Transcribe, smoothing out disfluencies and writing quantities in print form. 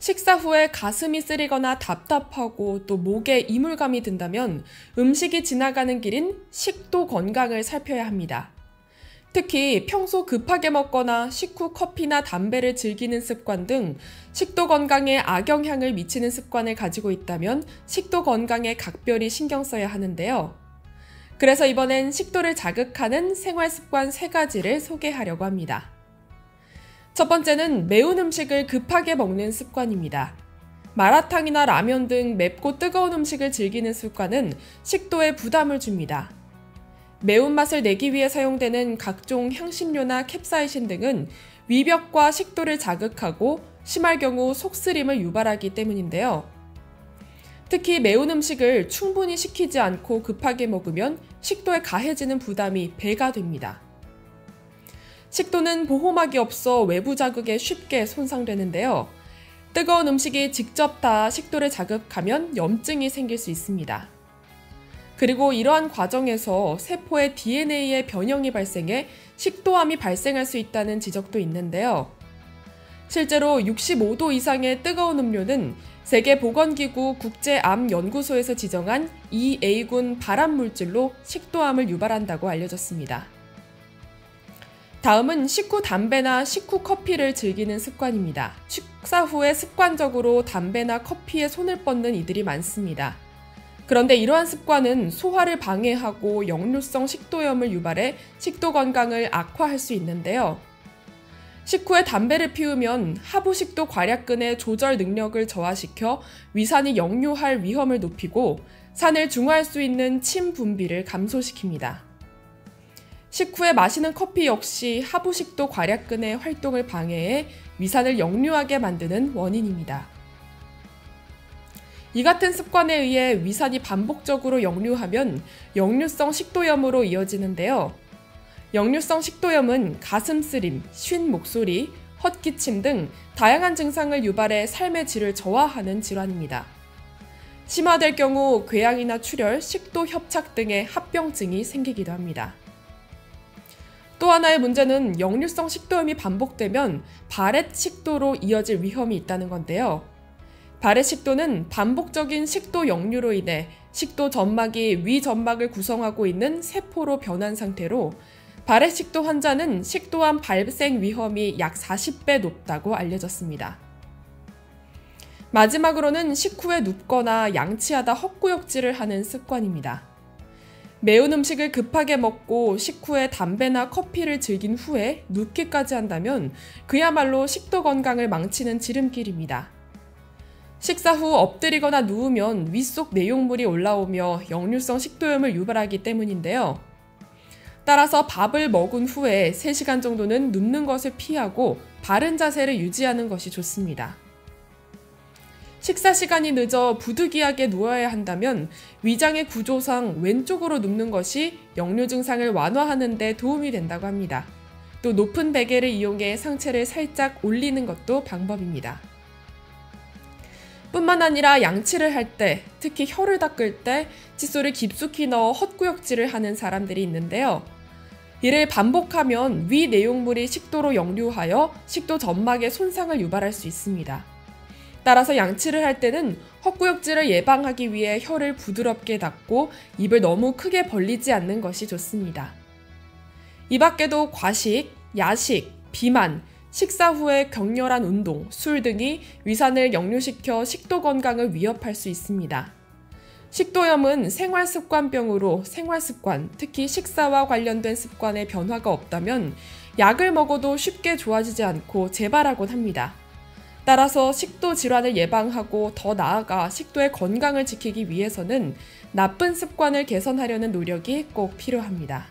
식사 후에 가슴이 쓰리거나 답답하고 또 목에 이물감이 든다면 음식이 지나가는 길인 식도 건강을 살펴야 합니다. 특히 평소 급하게 먹거나 식후 커피나 담배를 즐기는 습관 등 식도 건강에 악영향을 미치는 습관을 가지고 있다면 식도 건강에 각별히 신경 써야 하는데요. 그래서 이번엔 식도를 자극하는 생활 습관 3가지를 소개하려고 합니다. 첫 번째는 매운 음식을 급하게 먹는 습관입니다. 마라탕이나 라면 등 맵고 뜨거운 음식을 즐기는 습관은 식도에 부담을 줍니다. 매운맛을 내기 위해 사용되는 각종 향신료나 캡사이신 등은 위벽과 식도를 자극하고 심할 경우 속쓰림을 유발하기 때문인데요. 특히 매운 음식을 충분히 식히지 않고 급하게 먹으면 식도에 가해지는 부담이 배가 됩니다. 식도는 보호막이 없어 외부 자극에 쉽게 손상되는데요. 뜨거운 음식이 직접 닿아 식도를 자극하면 염증이 생길 수 있습니다. 그리고 이러한 과정에서 세포의 DNA의 변형이 발생해 식도암이 발생할 수 있다는 지적도 있는데요. 실제로 65도 이상의 뜨거운 음료는 세계보건기구 국제암연구소에서 지정한 EA군 발암물질로 식도암을 유발한다고 알려졌습니다. 다음은 식후 담배나 식후 커피를 즐기는 습관입니다. 식사 후에 습관적으로 담배나 커피에 손을 뻗는 이들이 많습니다. 그런데 이러한 습관은 소화를 방해하고 역류성 식도염을 유발해 식도 건강을 악화할 수 있는데요. 식후에 담배를 피우면 하부식도 괄약근의 조절 능력을 저하시켜 위산이 역류할 위험을 높이고 산을 중화할 수 있는 침 분비를 감소시킵니다. 식후에 마시는 커피 역시 하부식도 괄약근의 활동을 방해해 위산을 역류하게 만드는 원인입니다. 이 같은 습관에 의해 위산이 반복적으로 역류하면 역류성 식도염으로 이어지는데요. 역류성 식도염은 가슴 쓰림, 쉰 목소리, 헛기침 등 다양한 증상을 유발해 삶의 질을 저하하는 질환입니다. 심화될 경우 궤양이나 출혈, 식도 협착 등의 합병증이 생기기도 합니다. 또 하나의 문제는 역류성 식도염이 반복되면 바렛 식도로 이어질 위험이 있다는 건데요. 바렛 식도는 반복적인 식도 역류로 인해 식도 점막이 위 점막을 구성하고 있는 세포로 변한 상태로 바렛 식도 환자는 식도암 발생 위험이 약 40배 높다고 알려졌습니다. 마지막으로는 식후에 눕거나 양치하다 헛구역질을 하는 습관입니다. 매운 음식을 급하게 먹고 식후에 담배나 커피를 즐긴 후에 눕기까지 한다면 그야말로 식도 건강을 망치는 지름길입니다. 식사 후 엎드리거나 누우면 윗속 내용물이 올라오며 역류성 식도염을 유발하기 때문인데요. 따라서 밥을 먹은 후에 3시간 정도는 눕는 것을 피하고 바른 자세를 유지하는 것이 좋습니다. 식사 시간이 늦어 부득이하게 누워야 한다면 위장의 구조상 왼쪽으로 눕는 것이 역류 증상을 완화하는 데 도움이 된다고 합니다. 또 높은 베개를 이용해 상체를 살짝 올리는 것도 방법입니다. 뿐만 아니라 양치를 할 때, 특히 혀를 닦을 때 칫솔을 깊숙이 넣어 헛구역질을 하는 사람들이 있는데요. 이를 반복하면 위 내용물이 식도로 역류하여 식도 점막에 손상을 유발할 수 있습니다. 따라서 양치를 할 때는 헛구역질을 예방하기 위해 혀를 부드럽게 닫고 입을 너무 크게 벌리지 않는 것이 좋습니다. 이 밖에도 과식, 야식, 비만, 식사 후에 격렬한 운동, 술 등이 위산을 역류시켜 식도 건강을 위협할 수 있습니다. 식도염은 생활습관병으로 생활습관, 특히 식사와 관련된 습관에 변화가 없다면 약을 먹어도 쉽게 좋아지지 않고 재발하곤 합니다. 따라서 식도 질환을 예방하고 더 나아가 식도의 건강을 지키기 위해서는 나쁜 습관을 개선하려는 노력이 꼭 필요합니다.